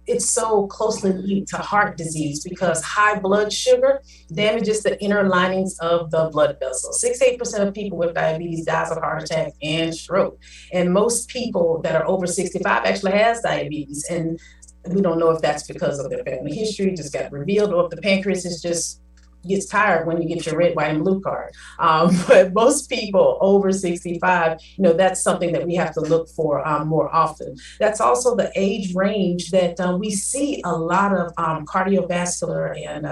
it's so closely linked to heart disease because high blood sugar damages the inner linings of the blood vessels. 68% of people with diabetes dies of heart attack and stroke. And most people that are over 65 actually has diabetes. And we don't know if that's because of their family history, just got revealed, or if the pancreas is just gets tired when you get your red, white, and blue card. But most people over 65, that's something that we have to look for more often. That's also the age range that we see a lot of cardiovascular and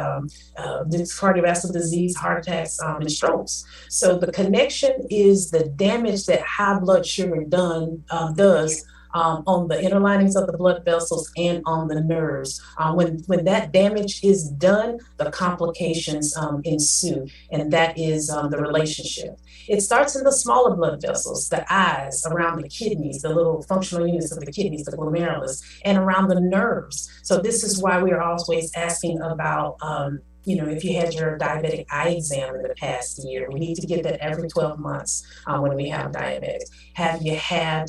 cardiovascular disease, heart attacks, and strokes. So the connection is the damage that high blood sugar does on the inner linings of the blood vessels and on the nerves. When that damage is done, the complications ensue, and that is the relationship. It starts in the smaller blood vessels, the eyes, around the kidneys, the little functional units of the kidneys, the glomerulus, and around the nerves. So this is why we are always asking about if you had your diabetic eye exam in the past year, we need to get that every 12 months when we have diabetics. Have you had,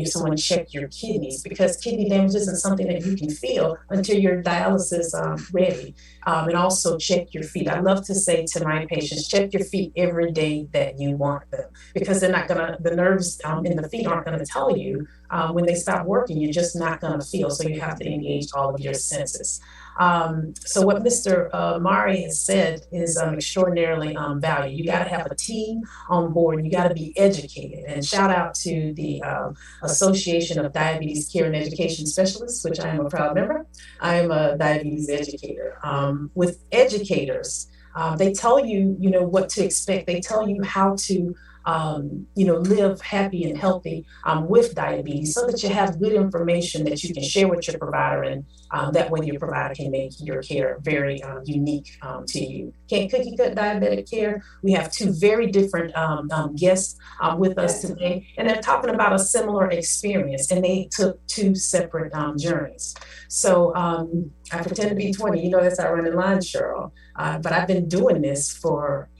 someone check your kidneys? Because kidney damage isn't something that you can feel until your dialysis ready. And also check your feet. I love to say to my patients, check your feet every day that you want them, because they're not the nerves in the feet aren't gonna tell you when they stop working, you're just not gonna feel. So you have to engage all of your senses. So what Mr. Mari has said is extraordinarily valued. You got to have a team on board. You got to be educated. And shout out to the Association of Diabetes Care and Education Specialists, which I am a proud member. I am a diabetes educator. With educators, they tell you, what to expect. They tell you how to live happy and healthy with diabetes, so that you have good information that you can share with your provider, and that way your provider can make your care very unique to you. Can't cookie cut diabetic care. We have two very different guests with us today, and they're talking about a similar experience, and they took two separate journeys. So I pretend to be 20, that's our running line, Cheryl, but I've been doing this for,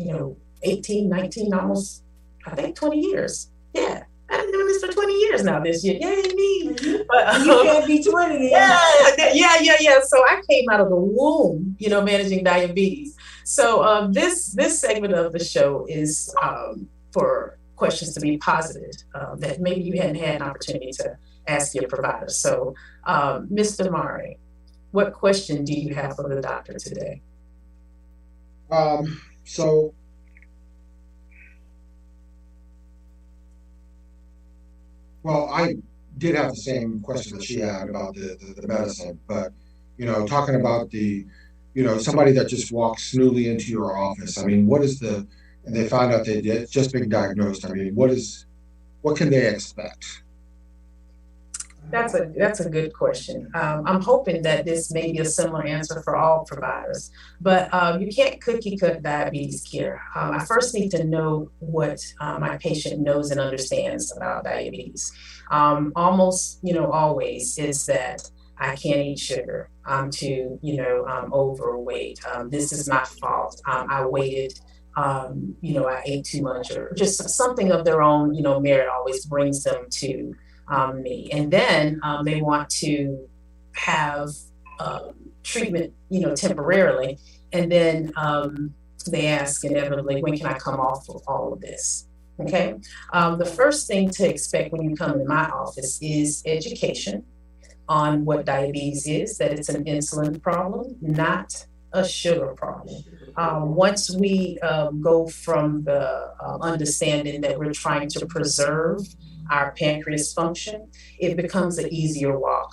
18, 19, almost, I think 20 years. Yeah. I've been doing this for 20 years now this year. Yay, me. But, you can't be 20. Yeah. So I came out of the womb, managing diabetes. So this segment of the show is for questions to be posited that maybe you hadn't had an opportunity to ask your provider. So Mr. Mari, what question do you have for the doctor today? Well, I did have the same question that she had about the medicine, but, talking about somebody that just walks smoothly into your office. I mean, and they found out they did just been diagnosed. I mean, what can they expect? That's a good question. I'm hoping that this may be a similar answer for all providers, but you can't cookie cut diabetes care. I first need to know what my patient knows and understands about diabetes. Almost, always is that I can't eat sugar. I'm too, I'm overweight. This is my fault. I waited. I ate too much, or just something of their own, merit always brings them to me. And then they want to have treatment, temporarily. And then they ask inevitably, when can I come off of all of this? Okay. The first thing to expect when you come into my office is education on what diabetes is, that it's an insulin problem, not a sugar problem. Once we go from the understanding that we're trying to preserve our pancreas function, it becomes an easier walk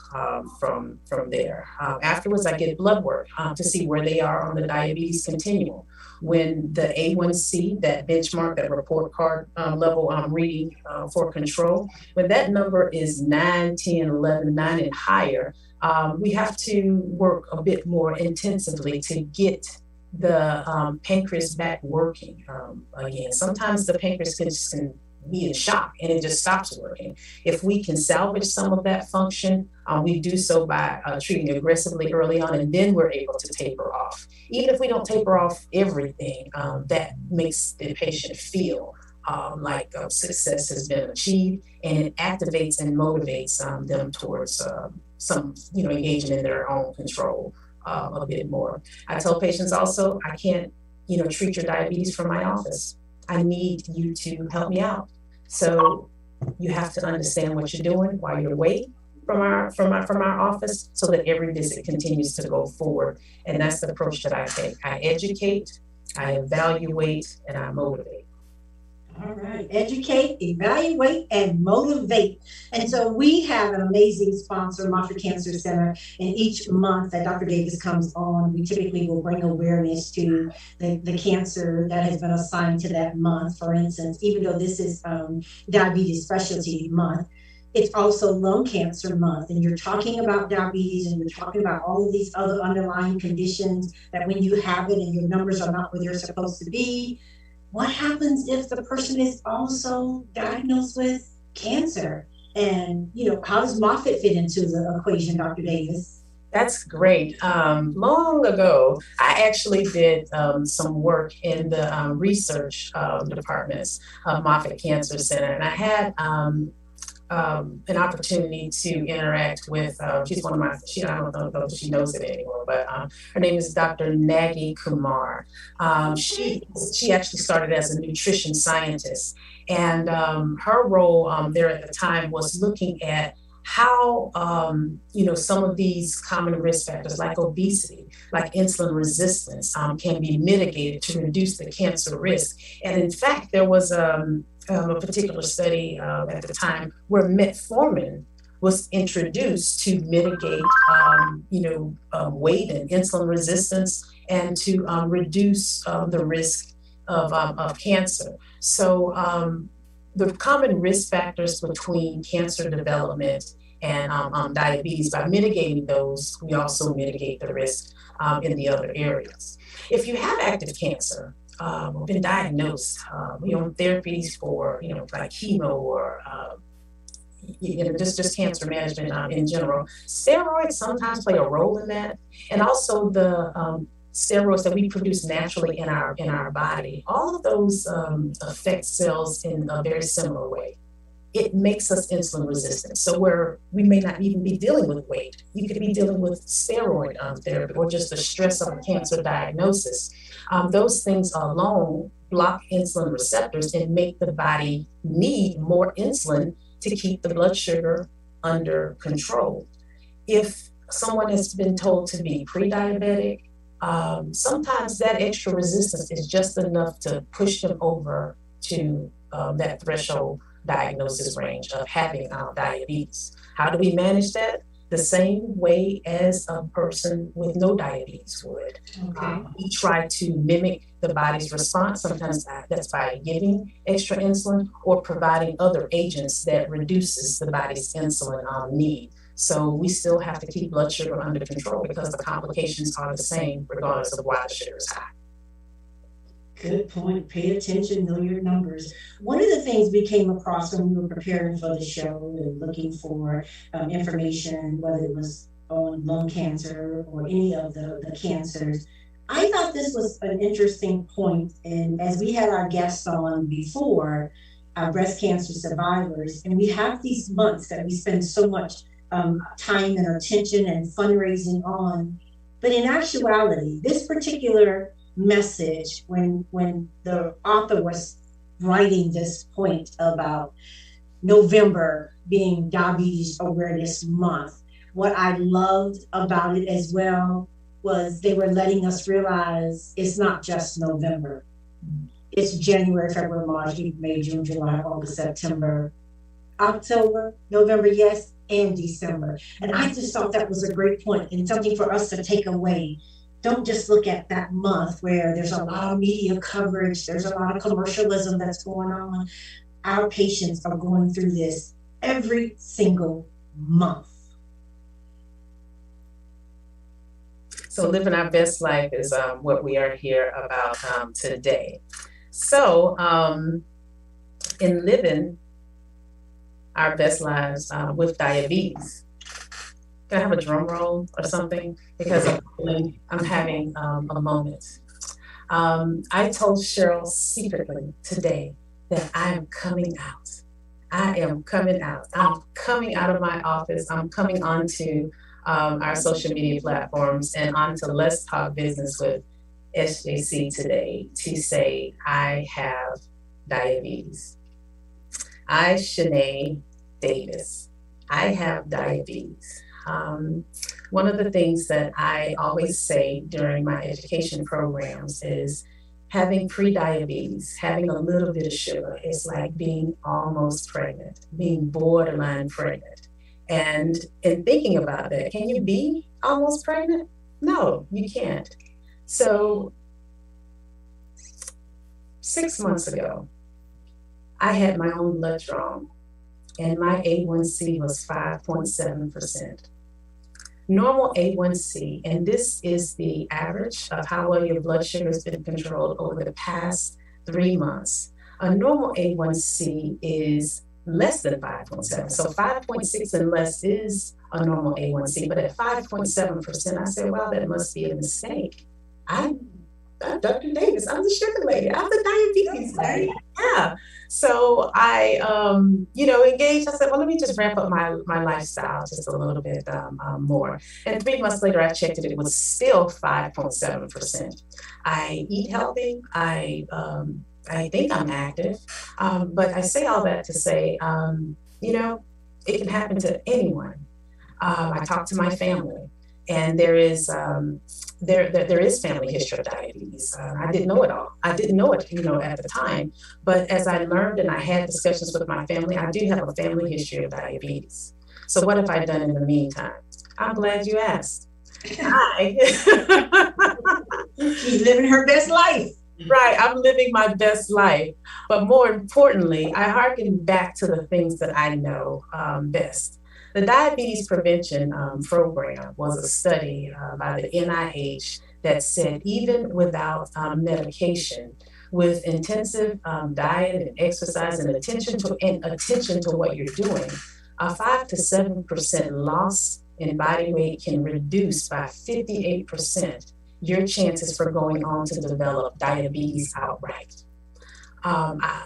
from there. Afterwards, I get blood work to see where they are on the diabetes continuum. When the A1C, that benchmark, that report card level reading for control, when that number is 9, 10, 11, 9 and higher, we have to work a bit more intensively to get the pancreas back working again. Sometimes the pancreas can be in shock and it just stops working. If we can salvage some of that function, we do so by treating aggressively early on, and then we're able to taper off. Even if we don't taper off everything, that makes the patient feel like success has been achieved, and it activates and motivates them towards some, engaging in their own control a bit more. I tell patients also, I can't, treat your diabetes from my office. I need you to help me out. So you have to understand what you're doing while you're away. from our office, so that every visit continues to go forward. And that's the approach that I take. I educate, I evaluate, and I motivate. All right. Educate, evaluate, and motivate. And so we have an amazing sponsor, Moffitt Cancer Center. And each month that Dr. Davis comes on, we typically will bring awareness to the cancer that has been assigned to that month. For instance, even though this is Diabetes Specialty Month, it's also Lung Cancer Month. And you're talking about diabetes, and you're talking about all of these other underlying conditions that when you have it and your numbers are not where they're supposed to be, what happens if the person is also diagnosed with cancer? And, how does Moffitt fit into the equation, Dr. Davis? That's great. Long ago, I actually did some work in the research departments of Moffitt Cancer Center, and I had an opportunity to interact with, she's one of my, I don't know if she knows it anymore, but her name is Dr. Nagi Kumar. She actually started as a nutrition scientist, and her role there at the time was looking at how, some of these common risk factors like obesity, like insulin resistance, can be mitigated to reduce the cancer risk. And in fact, there was a particular study at the time where metformin was introduced to mitigate, weight and insulin resistance, and to reduce the risk of cancer. So the common risk factors between cancer development and diabetes, by mitigating those, we also mitigate the risk in the other areas. If you have active cancer, been diagnosed, therapies for, like chemo or, just cancer management in general. Steroids sometimes play a role in that. And also the steroids that we produce naturally in our body, all of those affect cells in a very similar way. It makes us insulin resistant. So where we may not even be dealing with weight, you could be dealing with steroid therapy or just the stress of a cancer diagnosis. Those things alone block insulin receptors and make the body need more insulin to keep the blood sugar under control. If someone has been told to be pre-diabetic, sometimes that extra resistance is just enough to push them over to that threshold diagnosis range of having diabetes. How do we manage that? The same way as a person with no diabetes would. Okay. We try to mimic the body's response. Sometimes that's by giving extra insulin or providing other agents that reduces the body's insulin need. So we still have to keep blood sugar under control because the complications are the same regardless of why the sugar is high. Good point. Pay attention, know your numbers. One of the things we came across when we were preparing for the show and looking for information, whether it was on lung cancer or any of the cancers, I thought this was an interesting point. And as we had our guests on before, our breast cancer survivors, and we have these months that we spend so much time and attention and fundraising on. But in actuality, this particular message, when the author was writing this point about November being Diabetes Awareness Month, what I loved about it as well was they were letting us realize it's not just November. It's January, February, March, May, June, July, August, September, October, November, yes, and December. And I just thought that was a great point and something for us to take away. Don't just look at that month where there's a lot of media coverage, there's a lot of commercialism that's going on. Our patients are going through this every single month. So living our best life is what we are here about today. So in living our best lives with diabetes, can I have a drum roll or something? Because I'm having a moment. I told Cheryl secretly today that I am coming out. I am coming out. I'm coming out of my office. I'm coming onto our social media platforms and onto Let's Talk Business with SJC today to say I have diabetes. I, Shanae Davis, I have diabetes. One of the things that I always say during my education programs is having pre-diabetes, having a little bit of sugar is like being almost pregnant, being borderline pregnant. And in thinking about that, can you be almost pregnant? No, you can't. So 6 months ago, I had my own blood drawn, and my A1C was 5.7%. Normal A1C, and this is the average of how well your blood sugar has been controlled over the past 3 months. A normal A1C is less than 5.7. So 5.6 and less is a normal A1C, but at 5.7%, I said, wow, that must be a mistake. I'm Dr. Davis, I'm the sugar lady, I'm the diabetes lady. Yeah. So I, engaged. I said, well, let me just ramp up my lifestyle just a little bit more. And 3 months later, I checked it. It was still 5.7%. I eat healthy. I think I'm active. But I say all that to say, it can happen to anyone. I talk to my family, and there is family history of diabetes. I didn't know it all. I didn't know it, at the time. But as I learned and I had discussions with my family, I do have a family history of diabetes. So what have I done in the meantime? I'm glad you asked. She's living her best life. Right, I'm living my best life. But more importantly, I hearken back to the things that I know best. The Diabetes Prevention Program was a study by the NIH that said even without medication, with intensive diet and exercise and attention to what you're doing, a 5 to 7% loss in body weight can reduce by 58% your chances for going on to develop diabetes outright.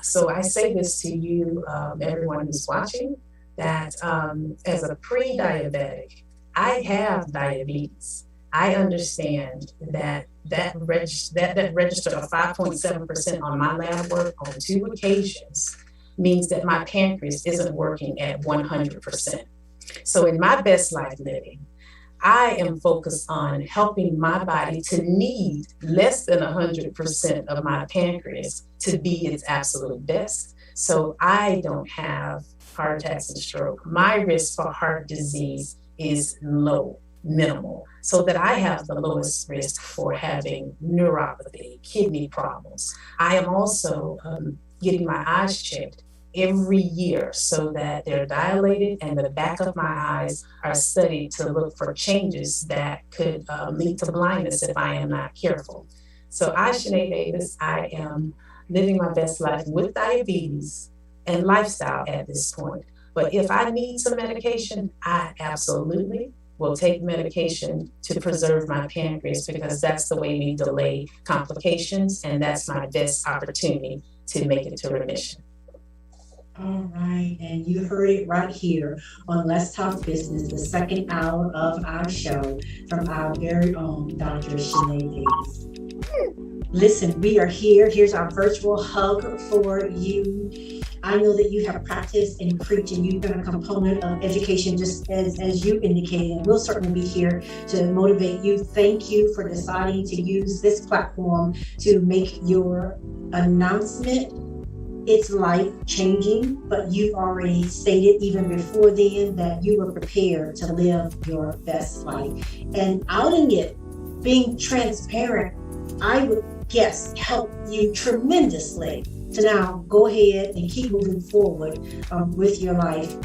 So I say this to you, everyone who's watching, that as a pre-diabetic, I have diabetes. I understand that registered a 5.7% on my lab work on 2 occasions means that my pancreas isn't working at 100%. So in my best life living, I am focused on helping my body to need less than 100% of my pancreas to be its absolute best. So I don't have heart attacks and stroke. My risk for heart disease is low, minimal, so that I have the lowest risk for having neuropathy, kidney problems. I am also getting my eyes checked every year so that they're dilated and the back of my eyes are studied to look for changes that could lead to blindness if I am not careful. So I, Shanae Davis, I am living my best life with diabetes and lifestyle at this point. But if I need some medication, I absolutely will take medication to preserve my pancreas, because that's the way we delay complications, and that's my best opportunity to make it to remission. All right, and you heard it right here on Let's Talk Business, the second hour of our show from our very own Dr. Shanae Davis. Listen, we are here. Here's our virtual hug for you. I know that you have practiced and preached, and you've been a component of education, just as you indicated, and we'll certainly be here to motivate you. Thank you for deciding to use this platform to make your announcement. It's life-changing, but you've already stated even before then that you were prepared to live your best life. And outing it, being transparent, I would guess help you tremendously to now go ahead and keep moving forward with your life.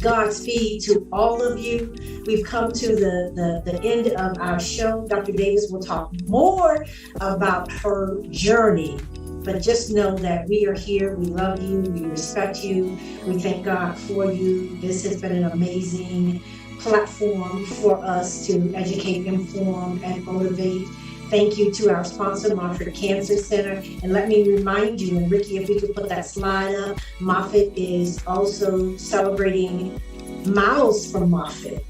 Godspeed to all of you. We've come to the end of our show. Dr. Davis will talk more about her journey, but just know that we are here. We love you. We respect you. We thank God for you. This has been an amazing platform for us to educate, inform, and motivate. Thank you to our sponsor, Moffitt Cancer Center. And let me remind you, and Ricky, if we could put that slide up, Moffitt is also celebrating Miles from Moffitt.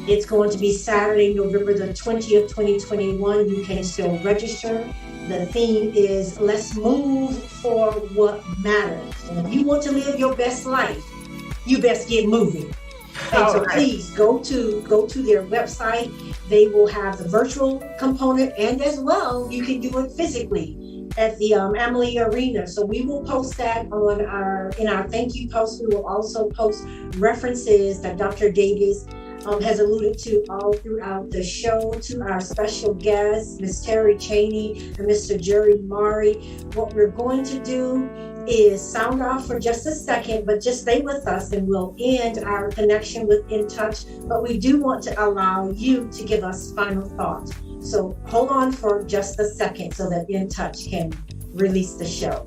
It's going to be Saturday, November the 20th, 2021. You can still register. The theme is Let's Move for What Matters. And if you want to live your best life, you best get moving. And so All right. please go to their website. They will have the virtual component, and as well, you can do it physically at the Amalie Arena. So we will post that in our thank you post. We will also post references that Dr. Davis has alluded to all throughout the show, to our special guests, Ms. Terry Chaney and Mr. Jerry Mari. What we're going to do is sound off for just a second, but just stay with us and we'll end our connection with In Touch. But we do want to allow you to give us final thoughts. So hold on for just a second so that In Touch can release the show.